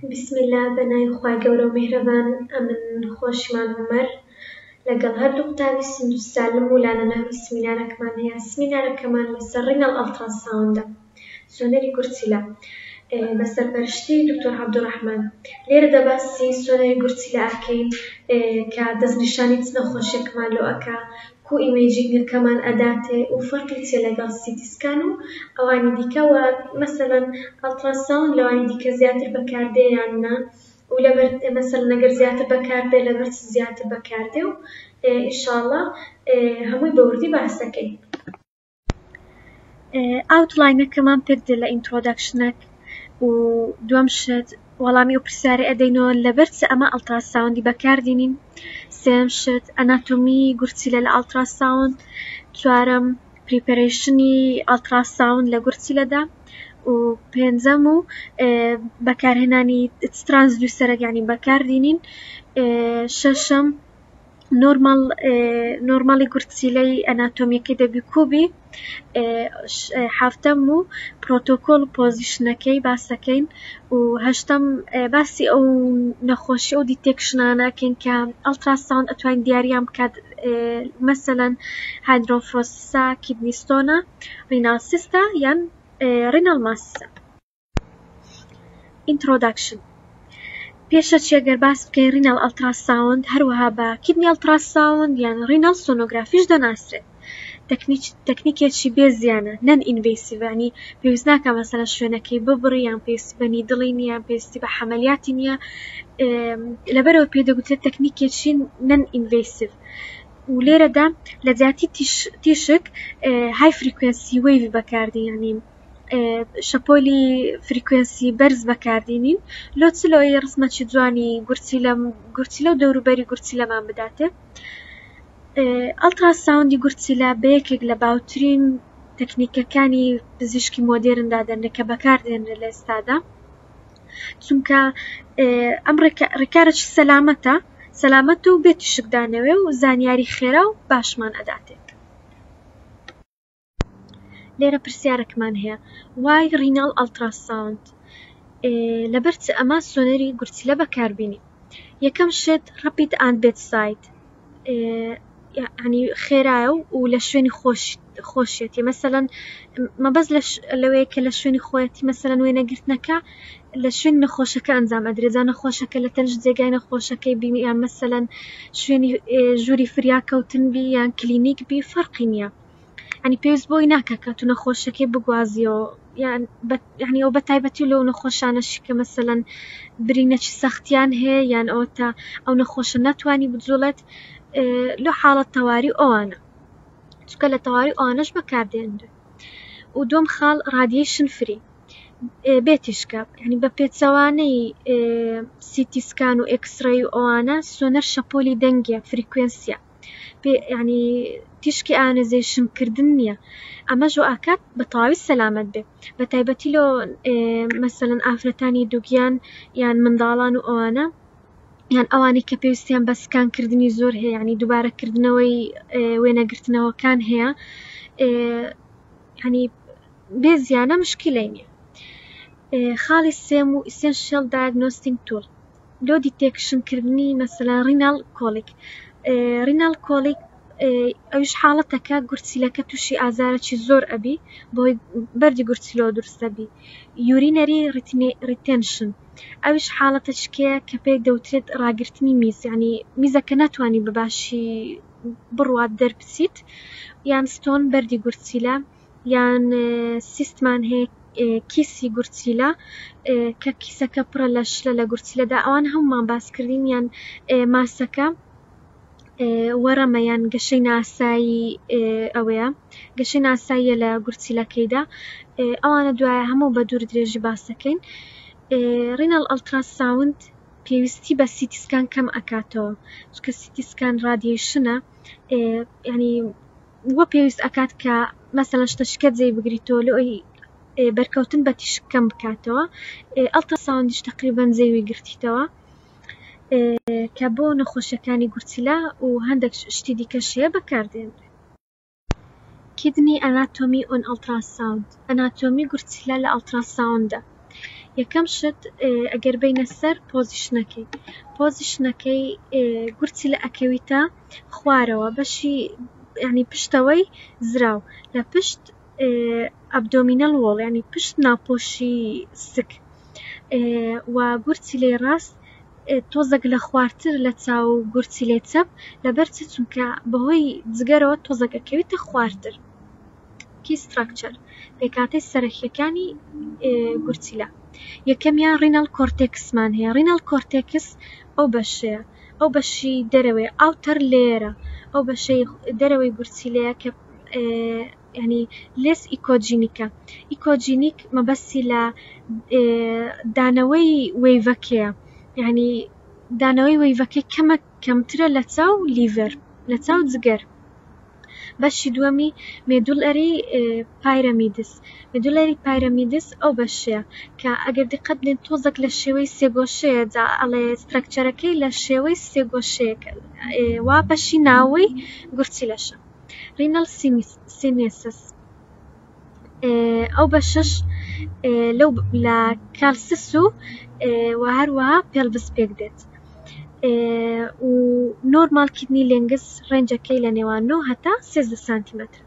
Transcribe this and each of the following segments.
بسم الله بنای خوای گەورە و میهرەبان. ئەمن خۆشمان عومەر لەگەڵ هەردوو قوتابی سندوسالم و لانەناوی سمینارەکەمان هەیە. سمینارەکەمان لەسەر ڕینەڵ ئەڵتراساوندە، سۆنەری گورچیلە، بە سەرپەرشتی دکتۆر عەبدوڕەحمان. لێرەدا باسی سۆنەری گورچیلە ئەکەین کە دەستنیشانی چ نەخۆشییەکمان لێ ئەکا، کو ئیمێجینگەکەمان ئەداتێ و فەرقی چێ لەگەڵ سیتیسکان و ئەوانی دیکەوە. مەسەلەن ئەڵتراساوند لەوانی دیکە زیاتر بەکاردێ یان نا، و لەبەر مەسەلەن ئەگەر زیاتر بەکاردێ لەبەر چ زیاتر بەکاردێ و ئینشاڵڵا هەمووی بە وردی باس دەکەین. ئاوتلاینەکەمان پێک دێ لە ئینترۆدەکشنەک و دووەم شت وەڵامی ئەو پرسیارە ئەدەینەوە لەبەر چ ئەمە ئەڵتراساوندی بەکاردێنین. سێم شت ئەناتۆمی گورچیلە لە ئەڵتراساوند. چوارەم پریپەرێشنی ئەڵتراساوند لە گورچیلەدا و پێنجەم و بەکارهێنانی ترانسدوسەرە یعنی بەکاردێنین. شەشەم نۆرماڵی گورچیلەی ئەناتۆمیەکەی دەبی. هەفتەم و پرۆتۆکۆڵ و پۆزیشنەکەی باسەکەین و هەشتەم باسی ئەو نەخۆشی ئەو دیتێکشنانەکەین کە ئەڵتراساوند ئەتوانین دیاریان بکات، مەسەلەن هایدرۆفرۆسیسە، کیدنی ستۆنە، ڕینال سیستە یان ڕینال ماسە. ئینترۆدەکشن پێشەچی ئەگەر باس بکەین ڕینال ئەڵتراساوند هەروەها بە کیدنی ئەڵتراساوند یان ڕینال سۆنۆگرافیش دەناسرێت. تەکنیکێکی بێزیانە، نەن ئینڤیسیڤ، ینی پێویست ناکە مەسەلەن شوێنەکەی ببڕی یان پێویستی بە نیدڵی نیە، پێویستی بە حەمەلیاتی نییە، لەبەرەوە پێدەگوترێت تەکنیکێکی نەن ئینڤیسیڤ. و لێرەدا لە جیاتی تیشک های فریکوێنسی وەیڤ بەکاردێن، ینی شەپۆلی فریکوێنسی بەرز بەکاردێنین لۆ چ لەوەی ڕسمەکی جوانی گورچیلە و دەوروبەری گورچیلەمان بداتێ. ئەڵتراساوندی گورچیلە بە یەکێک لە باوترین تەکنیکەکانی پزیشکی مۆدێرندا دەنێت کە بەکاردێنرێت لە ئێستادا، چونکە ئەم ڕێکارێکی سەلامەتە و بێ تیشکدانەوێ و زانیاری خێرا و باشمان ئەداتێت. لێرە پرسیارێکمان هەیە، وای ڕینال ئەڵتراساوند لەبەر چ ئەمە سۆنەری گورچیلە بەکاربێنی؟ یەکەم شت ڕەپید ئاند بێدساید، ینی خێرایە و لە شوێنی خۆشیەتی. مەسەلەن مەبەست لەوەیە کە لە شوێنی خۆیەتی مەسەلەن وێنەگرتنەکە لە شوێنی نەخۆشەکە ئەنجام ئەدرێت، جا نەخۆشەکە لە تەنش جێگای نەخۆشەکەی بی یان مەسەلەن شوێنی ژووری فریاکەوتن بی یان کلینیک بی، فەرقی نییە. ینی پێویست بۆی ناکە کە تو نەخۆشەکەی بگوازیەوە، یعنی ئەو بەتایبەتی لەو نەخۆشانەشی کە مەسەلەن برینەکی سەختیان هەیە یان ئەوە تا ئەو نەخۆشە ناتوانی بجوڵێت، لەو حاڵەت تەواوی ئەوانە، چونکە لە تەواوی ئەوانەش بەکاردێنرێت. و دووەم خاڵ ڕادیێشن فری بێتیشکە، ینی بە پێچەوانەی سیتی سکان و ئێکسڕەی و ئەوانە سۆنەر شەپۆلی دەنگە فریکوێنسیە، ینی تیشکی ئایۆنایزیشن کردن نییە. ئەمەش ئاکات بە تەواوی سەلامەت بێ، بە تایبەتی لۆ مەسەلەن ئافرەتانی دووگیان یان منداڵان و ئەوانە، یان ئەوانی کە پێویستیان بە سکانکردنی زۆر هەیە، ینی دووبارەکردنەوەی وێنەگرتنەوەکان هەیە، ینی بێزیانە مشکلەی نییە. خاڵی سێم و ئیسێنشیەل دایگنۆستیک تول لۆ دیتێکشنکردنی مەسەلەن ڕینال کۆلیک. ڕینال کۆلیک ئەوش حاڵەتەکە گورچیلەکە تووشی ئازارێکی زۆر ئەبی بۆی بەردی گورچیلەوە دروستەبی. یورینەری ریتێنشن ئەوش حاڵەتەشکەیە کە پێی دەوترێت ڕاگررتنی میز، ینی میزەکە ناتوانانی بەباشی بڕوات دەربچیت، یان ستۆن بەردی گورچیلە، یان سیستمان هەیە کیسی گورچیلە کە کیسەکە پڕە لە شلە لە گورچیلەدا، ئەوان هەمومان باسکردین، یان ماسەکە وەرەمە یان گەشەی ناسایی، ئەوەیە گەشەی ناساییە لە گورچیلەکەیدا، ئەوانە دوایە هەموو بە دوور درێژی باسەکەین. ڕینال ئەڵتراساوند پێویستی بە سیتیسکان کەم ئەکاتەوە، چکە سیتیسکان ڕادیێشنە، ینی وە پێویست ئەکات کە مەسەلەن شتەشکە جێی بگریتەوە لەوەی بەرکەوتن بە تیشک کەم بکاتەوە. ئەڵتراساوندیش تەقریبەن جێوی گرتیتەوە کە بۆ نەخۆشیەکانی گورچیلە و هەندێک شتی دیکەشەیە بەکاردێنرێت. کیدنی ئەناتۆمی ئۆن ئەڵتراساوند، ئەناتۆمی گورچیلە لە ئەڵتراساوندە. یەکەم شت ئەگەر بینە سەر پۆزیشنەکەی گورچی لە ئەکەویتە خوارەوە بەشی ینی پشتەوەی زراو لە پشت ئەبدۆمینەل وۆڵ ینی پشت ناپۆشی سک و گورچی لێ ڕاست تۆزێک لە خوارتر لە چاو گورچی لێ چەپ لەبەرچی چونکە بەهۆی جگەرەوە تۆزێک ئەکەویتە خوارتر کی ستراکچەر پێکاتەی سەرەکیەکانی گورچیلە یەکەمیان ڕینەل کۆرتێکسمان هەیە ڕینەل کۆرتێکس ئەو بەشەیە ئەو بەشی دەرەوەی ئاوتەر لێرە ئەو بەشەی دەرەوەی گورچیلەیە کە ینی لێس ئیکۆجینیک مەبەستی لە دانەوەی وەیڤەکەیە یعنی دانەوەی وەیڤەکەی کەمترە لە چاو لیڤەر لە چاو جگەر بەشی دووەمی مێدوڵەری پایرەمیدس ئەو بەشەیە کە ئەگەر دقت بڵێن تۆزێک لە شێوەی سێگۆشەیە جا ئەڵێ سترەکچەرەکەی لە شێوەی سێگۆشەیە وا بەشی ناوەی گورچیلەشە ڕینەل سینێسس ئەو بەشەش لەو لە کالسس و هەروەها پێلڤس پێک دێت و نۆرمال کیدنی لێنگس ڕێنجەکەی لە نێوان 9 هەتا 13 سانتیمەتر.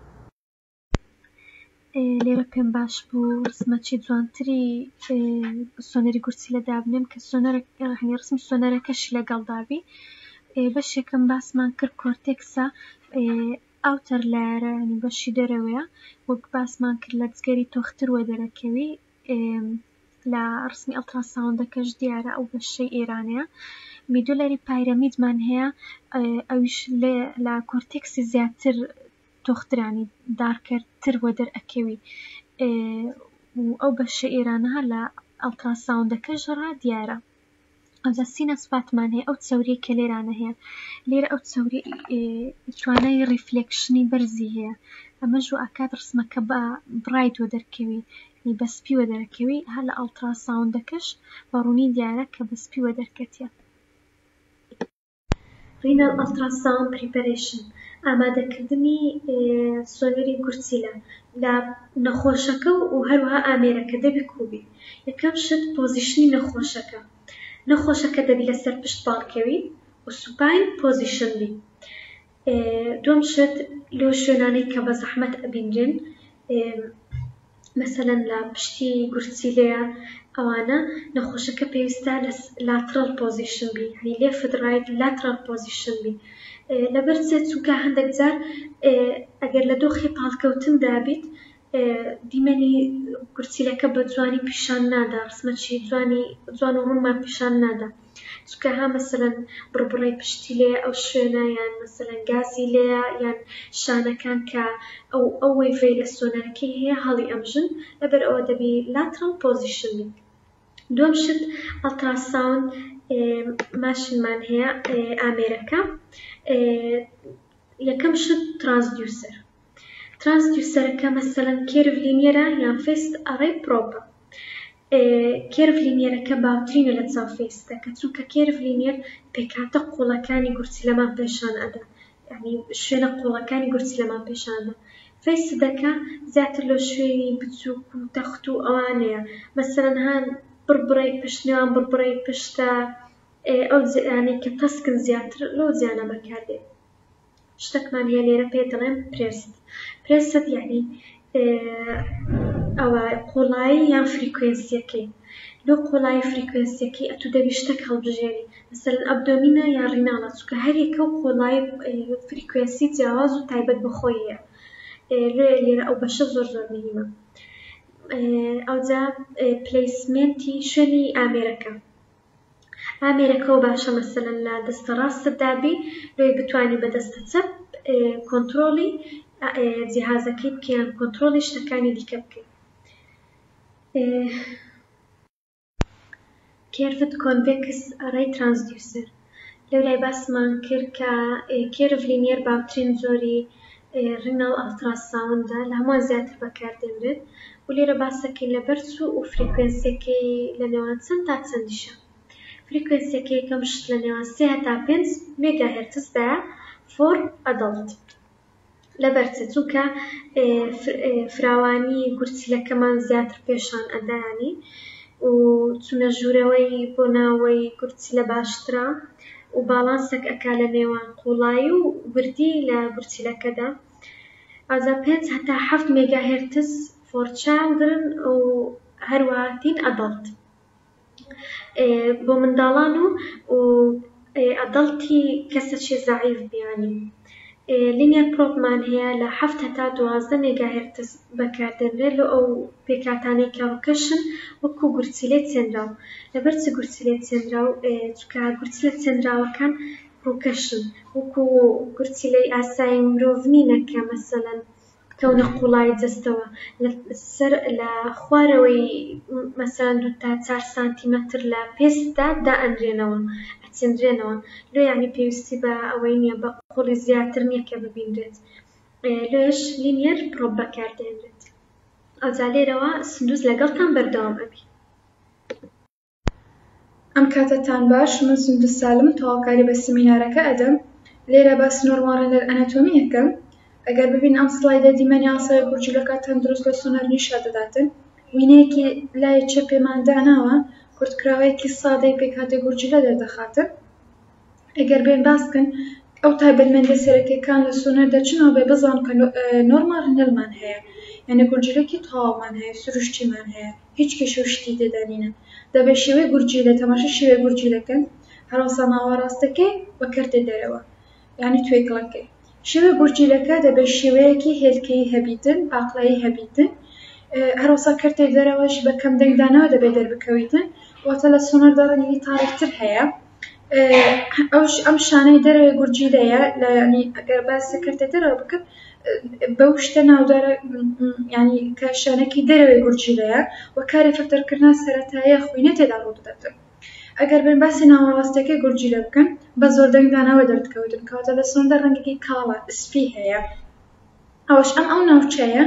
لێرە پێم باش بوو ڕسمەکی جوانتری سۆنەری گورچیلە دابنێم کە ڕسمی سۆنەرەکەشی لەگەڵدابی بەشێکم باسمان کرد کۆرتێکسە ئاوتەر لایرە ینی بەشی دەرەوەیە وەک باسمان کرد لە جگەری تۆختر وە دەرەکەوی لە ڕسمی ئەڵتراساوندەکەش دیارە ئەو بەشەی ئێرانەیە میدولەری پایرەمیدمان هەیە ئەویش لە کۆرتێکسی زیاتر تۆخترانی دارکەرتر وە دەرئەکەوی و ئەو بەشە ئێرانەها لە ئەڵتراساوندەکەش ڕا دیارە ئەوجا سینەسپاتمان هەیە ئەو چەوریە کە لێرانە هەیە لێرە ئەو چەوری توانای ڕیفلێکشنی بەرزی هەیە ئەمەش ئاکات ڕسمەکە بە برایت وە دەرکەوی بەسپی وە دەرەکەوی هەر لە ئەڵتراساوندەکەش بەڕوونی دیارە کە بەسپی وە دەرکەتیە. ڕینەل ئەڵتراساوند پریپەرێشن ئامادەکردنی سۆنەری گورچیلە لە نەخۆشەکە و هەروەها ئامێرەکە دەبی کوبی یەکەم شت پۆزیشنی نەخۆشەکە دەبی لەسەر پشت باڵکەوی و سوپاین پۆزیشن بی دوم شت لۆ شوێنانەی کە بە زەحمەت ئەبینرێن مثلا لە پشتی گورچیلەیە ئەوانە نەخۆشەکە پێویستە لاترال پۆزیشن بی ینی لێفت ڕایت لاترال پۆزیشن بی لەبەر چونکە هەندێک جار ئەگەر لە دۆخی پاڵکەوتندا بیت دیمەنی گورچیلەکە بە جوانی پیشان نادا ڕسمەکی جوان و ڕوونمان پیشان نادا چونکە ها مەسەلەن بڕبڕی پشتی لێ ئەو شوێنە یان مەسەلەن گازی لێیە یان شانەکان کە ئەو وەیڤەی لە سۆنەرەکەی هەیە هەڵی ئەمژن لەبەر ئەوە دەبی لاترال پۆزیشن بی. دووەم شت ئەڵتراساوند ماشینمان هەیە ئامێرەکە یەکەم شت ترانسدیوسەرەکە مەسەلەن کێرڤ لینیەرە یان فێست ئەڕێ پرۆپە کێرڤ لینیەرەکە باوترینە لە چاو فێستە کە چونکە کێرڤ لینیەر پێکاتە قوڵەکانی گورچیلەمان پێشان ئەدا یعنی شوێنە قوڵەکانی گورچیلەمان پیشان ئەدا فێستەکە زیاتر لە شوێنی بچووک و تەخت و ئەوانەیە مەسەلەن هەن بڕبڕی پشت نێوان بڕبڕی پشتە ئەو ینی کە تەسکن زیاتر لەو جیانە بەکاردێت. شتێکمان هەیە لێرە پێ دەڵێن پرێست یعنی ئەوە قوڵایی یان فریکوێنسیەکەی لەو قوڵایی فریکوێنسیەکەی ئەتو دەبی شتێک هەڵبژێری مەسەلەن ئەبدۆمینە یان ڕیناڵە چونکە هەر یەکە و قوڵایی فریکوێنسی جیاواز و تایبەت بەخۆی هەیە لێرە ئەو بەشە زۆر مهمە. ئەوجا پلەیسمێنتی شوێنی ئامێرەکە و باشە مەسەلەن لە دەستە ڕاستت دابی لۆی بتوانی بە دەستە چەپ کۆنتڕۆڵی جیهازەکەی بکەیان کۆنتڕۆڵی شتەکانی دیکە بکەیت. کێرڤت کۆنڤێکس ئەڕێی ترانسدیوسەر لەولای باسمان کرد کە کێرڤ لینیەر باوترین زۆری ڕینەڵ ئەڵتراساوندە لە هەمووان زیاتر بەکاردێنرێت و لێرە باسەکەی لە بەرز و فریکوێنسیەکەی لە نێوان چەند تا چەندیشە فریکوێنسیەکەی یەکەم شت لە نێوان 3 تا 5 مێگاهێرتزدایە فۆر ئەدەڵت لەبەرچە چونکە فراوانی گورچیلەکەمان زیاتر پێشان ئەدایانی و چونە ژوورەوەی بۆ ناوەی گورچی لە باشترە و باڵانسێک ئەکا لە نێوان قوڵایی و وردی لە گورچیلەکەدا. ئازا 5 هەتا 7 مێگاهێرتز فۆر چایلدرن و هەروەها تین ئەدەڵت بۆ منداڵان و ئەدەڵتی کەسێکی زەعیف بیانی. لینیەر پرۆپمان هەیە لە 7 هەتا 12 مێگاهێرتز بەکاردێنرێت لە ئەو پێکاتانەی کە ڕووکەشن وەکو گورچیلەی چێنراو. لەبەر چ گورچیلەی چێنراو؟ چونکە گورچیلە چێنراوەکان ڕووکەشن وەکو گورچیلەی ئاسایی مرۆڤ نینە کە مەسەلەن کەونە قوڵایی جەستەوە لەسەر لە خوارەوەی مەسەلەن 2 تا 4 سانتیمەتر لە پێستدا دائەنرێنەوە ئەچێنرێنەوە. لۆ یعنی پێویستی بە ئەوەی نییە بە قوڵی زیاتر نییە کە ببیندرێت. لۆش لینیەر پرۆپ بەکاردێنرێت. ئەجا لێرەوە سندوز لەگەڵتان بەردەوام ئەبی. ئەم کاتتان باش، من سندوز سالم تەواوکاری بە سمینارەکە ئەدەم. لێرە باس نۆرمال ڕێندەر ئەناتۆمی یەکەم. ئەگەر ببین ئەم سڵایدە دیمەنی ئاسایی گورجیلەکە تەندروست بە سۆنەر نیشا دەداتن. وینەیەکی لای چەپ پێمان داناوە کورتکراوەیەکی سادەی پێکهاتێ گورجیلە دەردەخاتن. ئەگەر بێن باسکن ئەو تایبەتمەندە سەرەکیەکان لە سۆنەر دەچنەوە بێ بزان کە نۆرمال ڕێندەرمان هەیە، یعنی گورجیلەکی تەواومان هەیە، سروشتیمان هەیە، هیچ کێشە و شتی تێدانینە. دەبێت شێوەی گورجیلە تەماشای شێوەی گورجیلەکەن هەروەسا ناوەڕاستەکەی وەکردێ دەرەوە، یعنی توێکڵەکەی. شێوەی گورجیلەکە دەبێت شێوەیەکی هێلکەیی هەبیتن، پاقلایی هەبیتن، هەروەسا کردێ دەرەوەش بە کەم دەنگدانەوە دەبێت دەربکەویتن، واتە لە سۆنەردا ڕەنگی تاریکتر هەیە. ئەم شانەی دەرەوەی گورجیلەیە ینی ئەگەر باسی کردێ دەرەوە بکرد بەو شتە ناودارە، ینی کە شانێکی دەرەوەی گورجیلەیە و کاری فلترکردنا سەرەتاییە خوینە تێدا ڕوو دەداتن. ئەگەر بێن باسی ناوەڕاستەکەی گورجیلە بکەن بە زۆر دەنگدانەوە دەردکەوتن، کەواتە لە سۆنەردا ڕەنگێکی کاڵە سپی هەیە. ئەوەش ئەو ناوچەیە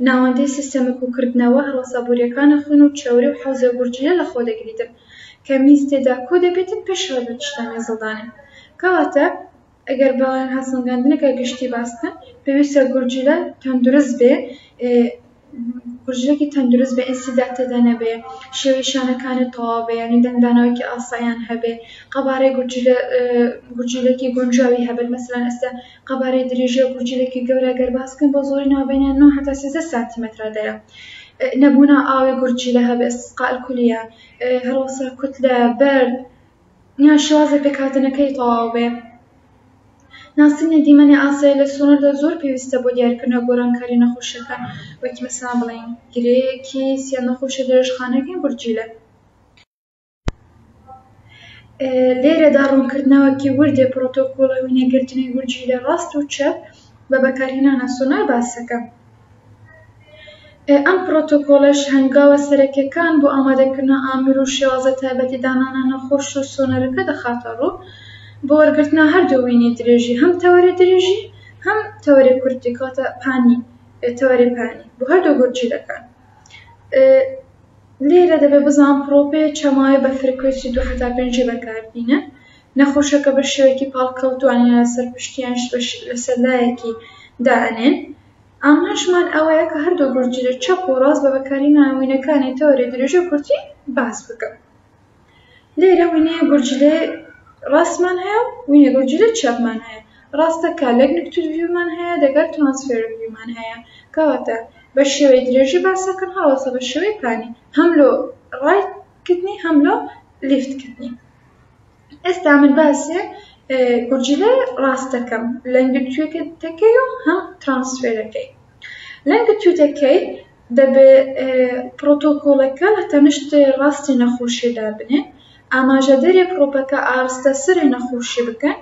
ناوەندەی سیستەمی کوکردنەوە هەڵەسا بوریەکانە خوێن و چاوری و حەوزە گورجیلە لە خۆ دەگریتن کە میز تێدا کۆ دەبێتن پێشەوە بە تشتانی زڵدانن. کەواتە ئەگەر بەڵێن هەسەنگاندنەکە گشتی باسکەن پێویستە گورجیلە تەندروست بێ، گورجیلەکی تەندروست بێ، ئینسیداد تێدا نەبێ، شێوەی شانەکانت تەواو بێ، یعنی دەنگدانەوەیەکی ئاساییان هەبێ، قەبارەی گورجیلەکی گونجاوی هەبێت. مەسەلەن ئێستا قەبارەی درێژی گورجیلەکی گەورە گەر باسکەن بۆ زۆری ناوبینیان 9 هەتا 13 سانتیمەترەدەیە. نەبوونا ئاوی گورجیلە هەبێ، ئستسقاء الکولیە، هەروەسا کوتلە، بەرد، یان شێوازە پێکهاتنەکەی تەواو بێ. ناسینە دیمەنی ئاسایی لە سۆنەردا زۆر پێویستە بۆ دیاریکردنە گۆرانکاری نەخۆشیەکان، وەک مەسەڵەن بڵێن گرەیەکی سیان نەخۆشیە درێژخانەکەی گورجیلە. لێرەدا ڕوونکردنەوەکی وردێ پرۆتۆکۆڵە وینەگرتنی گورجیلە ڕاست و چەپ بە بەکارهێنانە سۆنار باسەکە. ئەم پرۆتۆکۆڵەش هەنگاوە سەرەکیەکان بۆ ئامادەکردنە ئامیر و شێوازە تایبەتی دانانە نەخۆش و سۆنەرەکە دەخاتە ڕوو بۆ وەرگرتنە هەردوو وینەی درێژی، هەم تەوەری درێژی هەم تەوەری کورتی، کاتە پانی تەوەری پانی بۆ هەردوو گورجیلەکان. لێرە دەبێت بزان پرۆپێ چەماوی بە فرکوێنسی 2 هەتا 5 بەکاردینە، نەخۆشەکە بە شێوەیەکی پاڵکەوتوانە لەسەر پشتیان لەسەر لایەکی دائەنێن. ئاماژمان ئەوەیە کە هەردوو گورجیلە چەپ و ڕاست بە بەکارهێنان وینەکانی تەوەری درێژی و کورتی باس بکەن. لێرە وینەیە گورجیلە ڕاستمان هەیە و وینە گورجیلە چەپمان هەیە. ڕاستەکە لەگنکتود ڤیومان هەیە، دەگەر ترانسفێر ڤیومان هەیە، کەواتە بە شێوەی درێژی باسەکەن هەڵەسە بە شێوەی پانی، هەم لۆ ڕایتکردنی هەم لۆ لیفتکردنی. ئێستا من باسێ گورجیلە ڕاستەکەم لەنگتوودەکەی و هەم ترانسفێرەکەی. لەنگتوودەکەی دەبێت پرۆتۆکۆڵەکە لە تەنیشت ڕاستی نەخۆشیدا بنێ، ئاماژەدەری پرۆپەکە ئاراستە سەری نەخۆشی بکەن،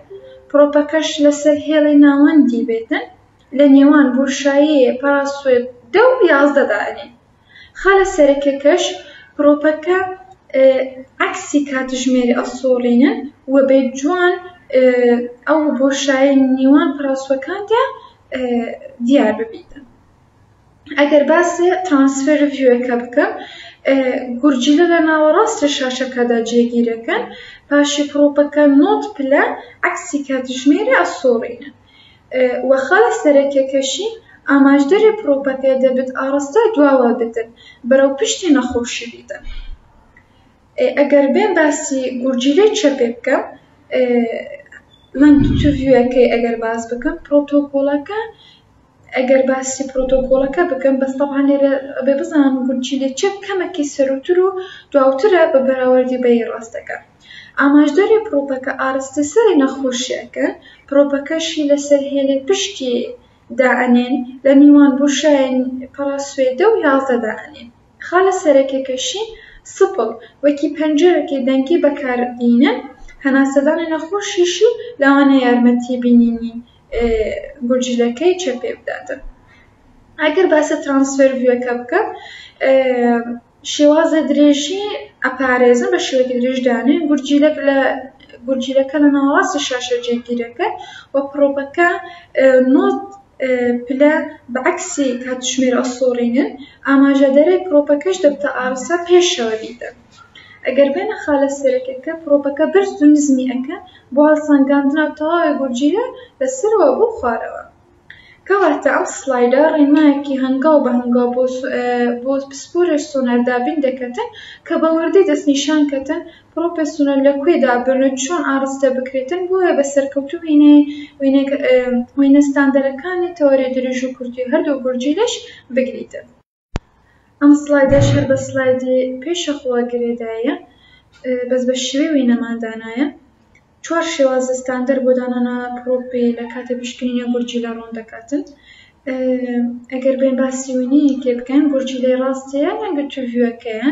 پرۆپەکەش لەسەر هێڵی ناوەندی بێتن، لە نێوان بۆشایی پاراسوێ 10 و 11 دائەنێن. خالە سەرەکیەکەش پرۆپەکە عەکسی کاتژمێری ئەسۆڵێنن و بێ جوان ئەو بۆشایی نێوان پاراسوەکاندا دیار ببیتن. ئەگەر باسی ترانسفێر ڤیوەکە بکەم، گورجیلە لە ناوەڕاستی شاشەکەدا جێگیرەکەن، پاشی پرۆپەکە نۆت پلە عەکسی کاتژمێری ئەسۆڵێنن و خالە سەرەکیەکەشی ئاماژدەری پرۆپەکە دەبێت ئاڕاستە دواوە بتن بەرەو پشتی نەخۆشی بیتن. ئەگەر بێن باسی گورجیلەی چەپێ بکەم لەنگ توڤیوەکەی ئەگەر باس بکەم پرۆتۆکۆڵەکە ئەگەر باسی پرۆتۆکۆڵەکە بکەم بەس تەبعاً لێرە ئەبێ بزانم گورجیلەی چەپ کەمێکی سەرۆتر و دواوترە بە بەراوردی بەی ڕاستەکە. ئاماژداری پرۆپەکە ئاڕستە سەری نەخۆشیەکە پرۆپەکەشی لەسەر هێلێ پشتی دائەنێن لە نیوان بۆشایە پەڕاسوێدە و 11 دائەنێن. خالە سەرەکیەکەشی سپڵ وەکی پەنجەرەکی دەنگی بەکاردێنن هەناسەدانی نەخۆشیشی لەوانە یارمەتی بینینی گورجیلەکەی چەپێ بداتن. ئەگەر باسە ترانسفەر ڤیوەکە بکەم شێوازە درێژی ئەپارێزن بە شێوەیەکی درێژدانێ گورجیلەکە لە ناوەڕاستی شاشە جێگیرەکە و پرۆپەکە نۆت پلە بەعەکسی کاتژمێر ئەسۆڕینن ئاماژەدەرەی پرۆپەکەش دەبتە ئاڕستە پێشەوە دیتن. ئەگەر بێنە خالە سەرەکیەکە پرۆپەکە بەرز و نزمی ئەکە بۆ هەڵسەنگاندنە تەواوی گورجیلە لەسەرەوە بۆ خوارەوە. کەواتە ئەم سڵایدە ڕێنمایەکی هەنگاو بە هەنگاو بۆ پسپۆرێک سۆنەردابین دەکەتن کە بە وردی دەستنیشانکەتن پرۆپە سۆنەر لە کوێدا بنێت چۆن ئاڕستە بکرێتن بۆیە بە سەرکەوتوو وێنە ستاندەرەکانی تەوەریە درێژ و کورتی هەردوو گورجیلەش بگریتن. ئەم سڵایدەش هەر بە سڵایدی پێشەخۆوە گرێدایە بەس بە شێوەی وێنەماندانایە 4 شێوازە ستاندەر بۆ دانانا پرۆپی لە کاتە پشکنینە گورجیلە ڕۆن دەکاتن. ئەگەر بێن باسی وێنەیەکێ بکەن گورجیلەی ڕاستەیە لەنگە توڤیوەکەیە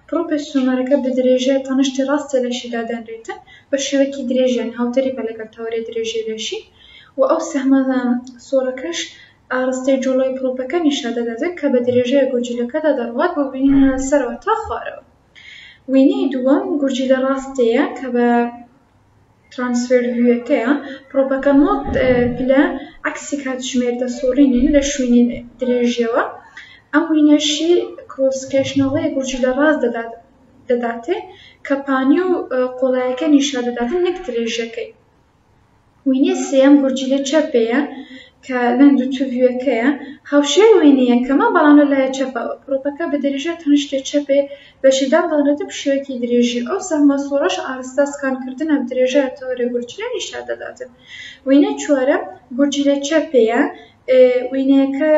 پرۆپی سۆنەرەکە بە درێژەیە تەنیشتی ڕاستە لەشیدا دەنرێتن بە شێوەیەکی درێژیان هاوتەری بە لەگەڵ تەوەریە درێژی لەشی و ئەو سەهمە سۆرەکەش ئاڕستەی جوڵەی پرۆپەکە نیشان دەداتن کە بە درێژەیە گورجیلەکەدا دەڕوات بۆ بینینە لەسەرەوە تا خوارەوە. وێنەی دووەم گورجیلە ڕاستەیە کە بە ترانسفەر ڤیوەکەیە پرۆپەکە نۆت پلە عەکسی کاتژمێر دەسۆڕینن لە شوێنی درێژیەوە ئەم وێنەشی کرۆسکێشنەڵەیە گورجیلە ڕاست دەداتێ کە پانی و قۆڵایەکە نیشان دەداتن نەک درێژەکەی. وێنەی سێیەم گورجیلە چەپەیە کە لەنگ توڤیوەکەیە هاوشێر وێنەی یەکەمە بەڵام لەلایە چەپەوە پرۆپەکە بە درێژە تەنیشتێ چەپێ بەشیدان دەڵێتە بشێوەیەکی درێژی ئەو سەهمە سۆڕەش ئاڕستە سکانکردنە درێژەیە تەوەریە گورجیلە نیشان دەداتن. وێنەی چوارەم گورجیلە چەپەیە وێنەیەکە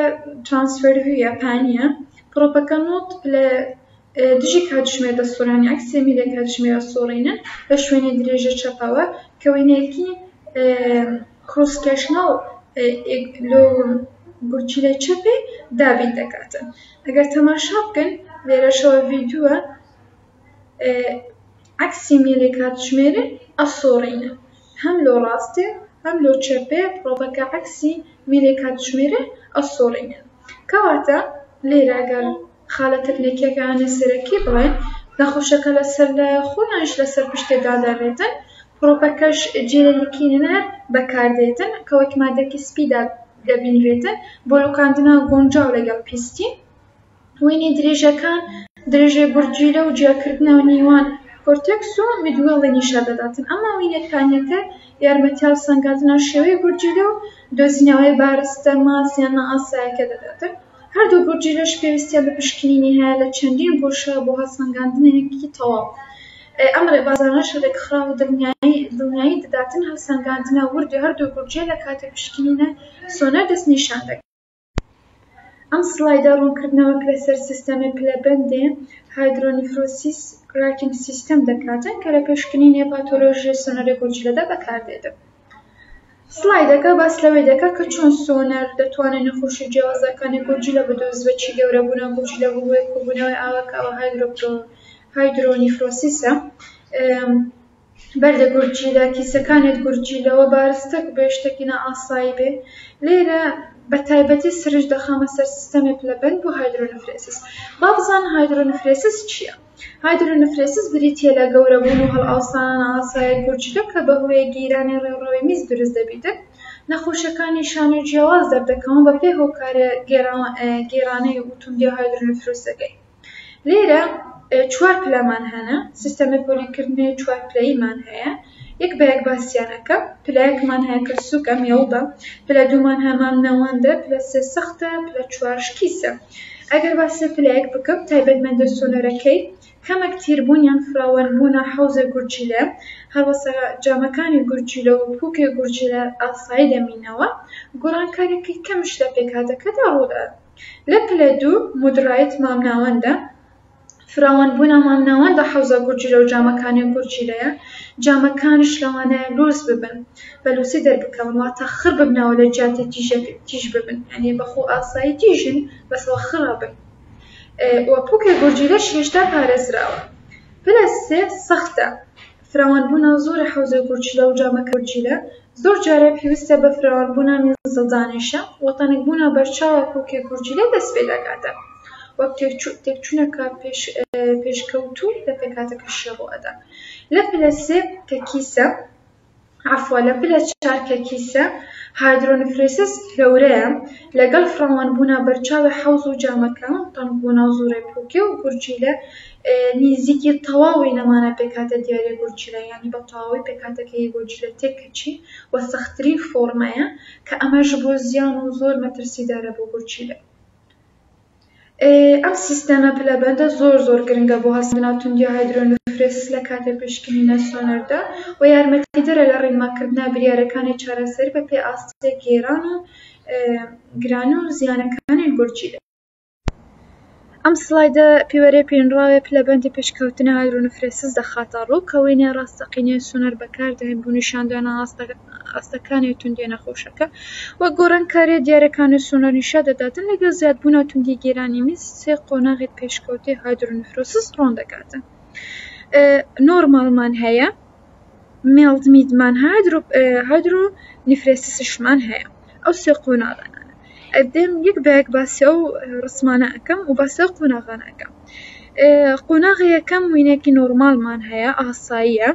ترانسفەر ڤیوە پانیە پرۆپەکە نۆت پلە دژی کاتژمێر دەسۆڕانی عەکسی میلە کاتژمێر ئەسۆڕینن لە شوێنی درێژە چەپەوە کە وێنەیەکی کرۆسکێشنەڵ لۆ گورجیلەی چەپێ دابین دەکاتن. ئەگەر تەماشا بکەن لێرەشەوە ڤیدیۆە عەکسی میلەی کاتژمێرە ئەسۆڕینن هەم لۆ ڕاستێ هەم لۆ چەپێ پرۆپەکە عەکسی میلەی کاتژمێرە ئەسۆڕینن. کەواتە لێرە ئەگەر خالە تەکنیکیەکانی سەرەکی بڵێن نەخۆشەکە لەسەر خۆیانش لەسەر پشتێدا دەڕێتن پرۆپەکەش جێلەکینەر بەکاردێتن کە وەک مادەکی سپیدا دەبینرێتن بۆ لوکاندنە گۆنجاو لەگەڵ پیستی. وێنەی درێژەکان درێژەی گورجیلە و جیاکردنەوە نێوان کۆرتێکس و میدوێڵی نیشان دەداتن. ئەمە وێنەکانیەکە یارمەتی هەڵسەنگاندنە شێوەی گورجیلە و دۆزینەوەی بارستە ماس یان ئاسایەکە دەداتن. هەردوو گورجیلەش پێویستیان بە پشکنینی هەیە لە چەندین بۆشە بۆ هەڵسەنگاندنێکی تەواو. ئەم ڕێبازانەش ڕێکخراو و دڵنیایی دەداتن هەڵسەنگاندنە وردی هەردوو گورجیلە لە کاتێ پشکنینە سۆنەر دەستنیشان دەکات. ئەم سڵایدە ڕوونکردنەوەک لەسەر سیستەمی پلەبەندێ هایدرۆنیفرۆسیس کراکینگ سیستەم دەکاتن کە لە پێشکنینێ پاتۆلۆژیای سۆنەری گورجیلەدا بەکاردێتن. سڵایدەکە باس لەوەی دەکات کە چۆن سۆنەر دەتوانێت نەخۆشی جیاوازەکانی گورجیلە بدۆزبێت گەورەبوونە گورجیلە بۆ کۆبوونەوەی ئاوەکەوە هایدرۆنیفرۆسیسە بەردە گورجیلە کیسەکانێت گورجیلەوە بارستەک بێشتێکی نائاسایی بێ لێرە بە تایبەتی سرنج دەخامە سەر سیستەمی پلەبەند بۆ هایدرۆنفرێسیس. با بزانن هایدرۆنفرێسیس چییە؟ هایدرۆنفرێسیس بریتیە لە گەورەبوون و هەڵئاسانە ئاسایی گورجیلە کە بەهۆی گیرانی ڕێڕەوەی میز دروست دەبێتن نەخۆشیەکانی شانۆی جیاواز دەردەکەون بە پێی هۆکارە گێرانەی و توندی هایدرۆنفرۆسەکەی. لێرە 4 پلەمان هەنە سیستەمی پۆلیکردنی 4 پلەیمان هەیە یەک بە یەک باسییانەکە پلەیەکمان هەیە کە سووکە میێڵدە پلە دوومان هەمان نەوەندە پلە سێ سەختە پلە 4 کیسە. ئەگەر باسی پلەیەک بکەم تایبەتمەندە سۆنەرەکەی کەمێک تیربوونیان فراوانبوونە حەوزە گورجیلە هەروەسا جامەکانی گورجیلە و پووکێ گورجیلە ئاسایی دەمینەوە گۆڕانکاریەکی کەمش لە پێکهاتەکەدا ڕوودا. لە پلە دوو مودرایەت مامناوەندە فراوانبوونە مامناوەندە حەوزە گورجیلە و جامەکانی گورجیلەیە جامەکانش لەوانەیە لۆز ببن بەلووسی دەربکەون واتە خڕ ببنەوە لە جیاتی تیژ ببن یعنی بەخۆ ئاسایی تیژن بەسەوە خڕە بن و پووکێ گورجیلەش هێشتا پارێزراوە. پلە سێ سەختە فراوانبوونە زۆرە حەوزە گورجیلە و جامەکە گورجیلە زۆر جارە پێویستە بە فراوانبوونە میزڵدانیشە و تەنکبوونە بەرچاوە پووکێ گورجیلە دەست پێ دەکاتە وەک تێکچوونەکە پێشکەوتوو لە پێکهاتەکەشی ڕوئەدا. لە پلە سێ کە کیسە لە پلە چار کە کیسە هایدرۆنفرێسس گەورەیە لەگەڵ فراوانبوونە بەرچاوی حەوز و جامەکە تەنکبوونە زۆرەی پووکێ و گورجیلە نزیکی تەواوی نەمانە پێکهاتە دیارە گورجیلە یعنی بە تەواوی پێکهاتەکەی گورجیلە تێکەچی و سەختترین فۆرمەیە کە ئەمەش بۆ زیان و زۆر مەترسیدارە بۆ گورجیلە. ئەم سیستەمە پلەبەندە زۆر گرنگە بۆ هەستبنا توندی هایدرۆنفرێسس لە کاتێ پێشکەنینە سۆنەردا و یارمەتیدەرە لە ڕێنماکردنا بریارەکانی چارەسەر بە پێ ئاستێ گران و زیانەکانی گورجیلە. ئەم سڵایدە پێوەرەی پێنراوێ پلەبەندی پێشکەوتنە هایدرۆنفرێسس دەخاتە ڕوو کە وێنێ ڕاستەقینەی سۆنەر بەکاردەهێن بۆ نیشاندانە ئاستەکانی توندی نەخۆشەکە وەک گۆڕانکاریە دیارەکانی سۆنەر نیشان دەداتن لەگەڵ زیادبوونە توندی گێرانی میز سێ قۆناغی پێشکەوتی هایدرۆنفرێسس ڕوون دەکاتن. نۆرماڵمان هەیە میڵد میدمان هایدرۆنفرێسسشمان هەیە ئەو سێ قۆناغانە ئەدەم یەک بەیەک باسی ئەو ڕسمانە ئەەکەم و باسی ئەو قۆناغانە ئەەکەم. قۆناغی یەکەم وینێکی نۆرماڵمان هەیە ئاساییە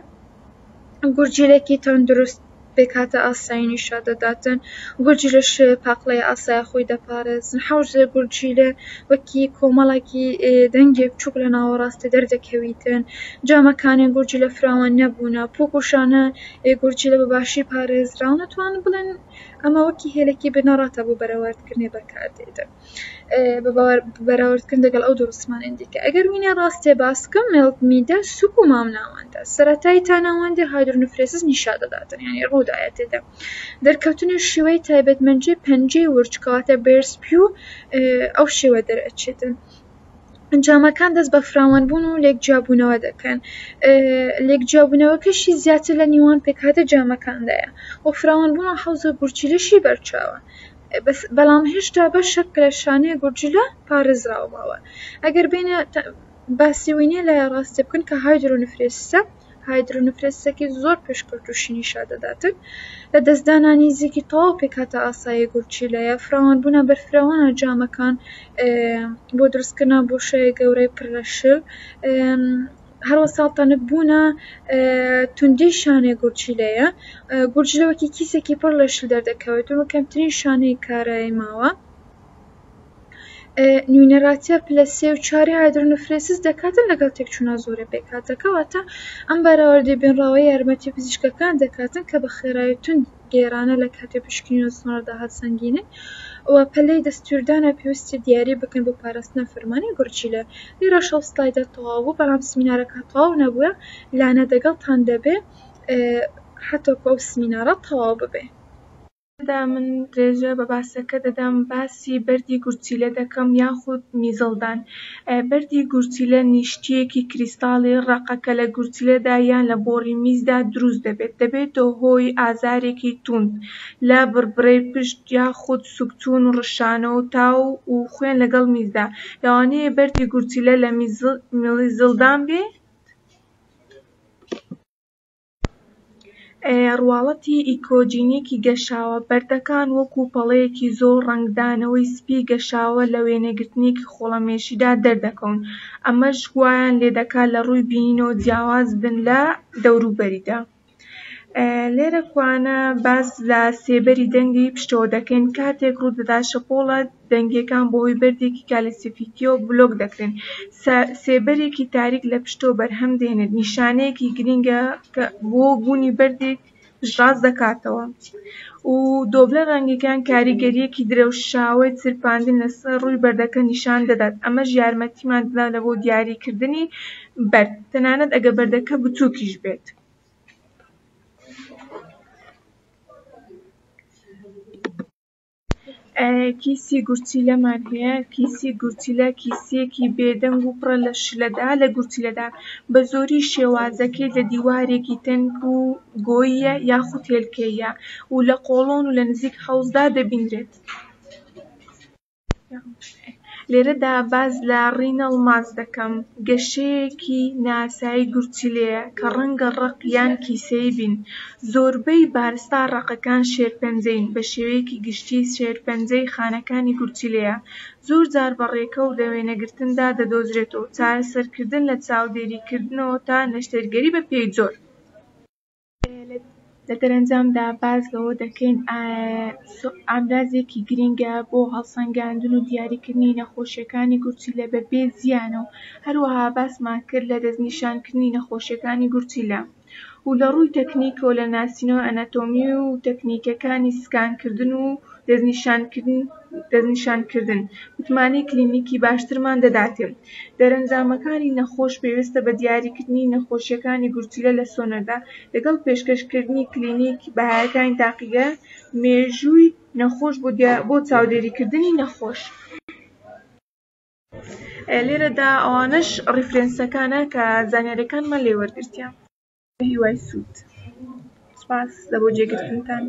گورجیلێکی تەندروست پێکهاتە ئاسایی نیشان دەداتن گورجیلەش پاقلەی ئاسایە خۆی دەپارێزن حەوزە گورجیلە وەکی کۆمەڵێکی دەنگێ بچووک لە ناوەڕاستی دەردەکەویتن جامەکانی گورجیلە فراوان نەبوونە پووکوشانە گورجیلە بەباشی پارێزراو نەتوان بڵێن ئەمە وەکی هێلێکی بنەڕاتە بۆ بەراوردکردنی بەکاردێتە بەراوردکردن لەگەڵ ئەو دوو ڕسمانەی دیکە. ئەگەر وینێ ڕاستێ باسکەم مێڵدمیدە سووک و مامناوەندە سەرەتای تاناوەندی هایدرۆنفرێسس نیشان دەداتن یعنی ڕوودایە تێدا دەرکەوتنی شێوەی تایبەتمەندی پەنجەی ورچ کەواتە بێرسپی و ئەو شێوە دەرئەچێتن. جامەکان دەست بە فراوانبوون و لێکجیابوونەوە دەکەن لێکجیابوونەوەکەشی زیاتر لە نیوان پێکهاتە جامەکاندایە و فراوانبوون حەوزە گورجیلەشی بەرچاوە بەڵام هێشتا بەشێک لە شانەی گورجیلە پارێزراوەمەوە. ئەگەر بینە باسی وینێ لە ڕاستی بکەن کە هایدرۆنفرێسسێکی زۆر پێشکەوتوشی نیشان دەداتن لە دەستدانا نزیکی تەواو پێکهاتە ئاسایی گورجیلەیە فراوانبوونە بەرفراوانە جامەکان بۆ دروستکردنا بۆشەیە گەورەی پڕ لە شل هەروەسا تەنکبوونە توندی شانەی گورجیلەیە گورجیلەوەکی کیسێکی پڕ لە شل دەردەکەوێتن و کەمترین شانەی کارایی ماوە نوێنەراتیە پلە سێ و چاری هایدرۆنفرێسس دەکاتن لەگەڵ تێکچوونە زۆرە پێکهاتەکەواتە ئەم بەراوردی بێنراوەی یارمەتی پزیشکەکان دەکاتن کە بە خێرایی تند گێرانە لە کاتێ پشکنینە سۆنەردا هەسەنگینە و پەلەی دەستوردانە پێویستی دیاری بکەن بۆ پاراستنە فەرمانی گورجیلە. لیرە شەو سلایدە تەواو بوو بەڵام سمینارەکە تەواو نەبووە لانە دەگەڵتان دەبێ حتەکو ئەو سمینارە تەواو ببێ. من درێژە بە باسەکە دەدەم باسی بەردی گورجیلە دەکەم یاخود میزڵدان. بەردی گورجیلە نیشتیەکی کریستاڵی ڕقەکە لە گورجیلەدا یان لە بۆڕی میزدا دروست دەبێتەوە هۆی ئازارێکی توند لە بڕبڕەی پشت یاخود سوکچوون و ڕشانە و تاو و خوێن لەگەڵ میزدا لەوانەیە بەردی گورجیلە لە میزڵدان بێ. ڕواڵەتی ئیکۆجینێکی گەشاوە بەردەکان وەکو پەڵەیەکی زۆر ڕەنگدانەوەی سپی گەشاوە لە وێنەگرتنێکی خۆڵەمێشیدا دەردەکەون ئەمەش گوایان لێدەکات لە ڕووی بینینەوە جیاواز بن لە دەوروبەریدا. لێرە کوانە باس لە سێبەری دەنگی پشتەوە دەکەین کاتێک ڕوودەدا شەپۆڵە دەنگیەکان بەهۆی بەردێکی کالیسیفیکیەوە بلۆک دەکرێن سێبەرێکی تاریک لە پشتەوە بەرهەم دێنێت نیشانەیەکی گرنگە کە بۆ بوونی بەردێک ژاز دەکاتەوە و دۆبلە ڕەنگیەکان کاریگەریەکی درەوشاوی چرپاندن لەسەر ڕووی بەردەکە نیشان دەدات ئەمەش یارمەتیمان دەدا لە بۆ دیاریکردنی بەرد تەنانەت ئەگە بەردەکە بچووکیش بێت. کیسی گورچیلەمان هەیە. کیسی گورچیلە کیسەیەکی بێدەنگ و پڕە لە شلەدا لە گورچیلەدا بە زۆری شێوازەکەی لە دیوارێکی تەنک و گۆییە یاخود هێلکەییە و لە قۆڵۆن و لە نزیک حەوزدا دەبینرێت. لێرەدا باز لە ڕینەڵ ماس دەکەم. گەشەیەکی ناسایی گورچیلەیە کە ڕەنگە ڕق یان کیسەیی بین. زۆربەی بارستە ڕەقەکان شێرپەنجەین بە شێوەیەکی گشتی شێرپەنجەی خانەکانی گورچیلەیە زۆر جار بە ڕێکە و لە وێنەگرتندا دەدۆزرێتەوە و چارەسەرکردن لە چاودێریکردنەوە تا نەشتەرگەری بە پێی جۆر. لە دەرەنجامدا باز لەوە دەکەین ئامرازێکی گرنگە بۆ هەڵسەنگاندن و دیاریکردنی نەخۆشیەکانی گورچیلە بەبێ زیانە و هەروەها باسمان کرد لە دەستنیشانکردنی نەخۆشیەکانی گورچیلە و لە ڕووی تەکنیکەوە لە ناسینەوە ئەناتۆمی و تەکنیکەکانی سکانکردن و دەستنیشانکردن متمانەی کلینیکی باشترمان دەداتێ. دەرەنجامەکانی نەخۆش پێویستە بە دیاریکردنی نەخۆشیەکانی گورچیلە لە سۆنەردا لەگەڵ پێشکەشکردنی کلینیک بەهایەکانی تاقیگە مێژووی نەخۆش بۆ چاودێریکردنی نەخۆش. لێرەدا ئەوانەش ڕیفرێنسەکانە کە زانیاریەکانمان لێ وەرگرتیان. هیوای سوود. سپاس لە بۆ جێگرتنتان.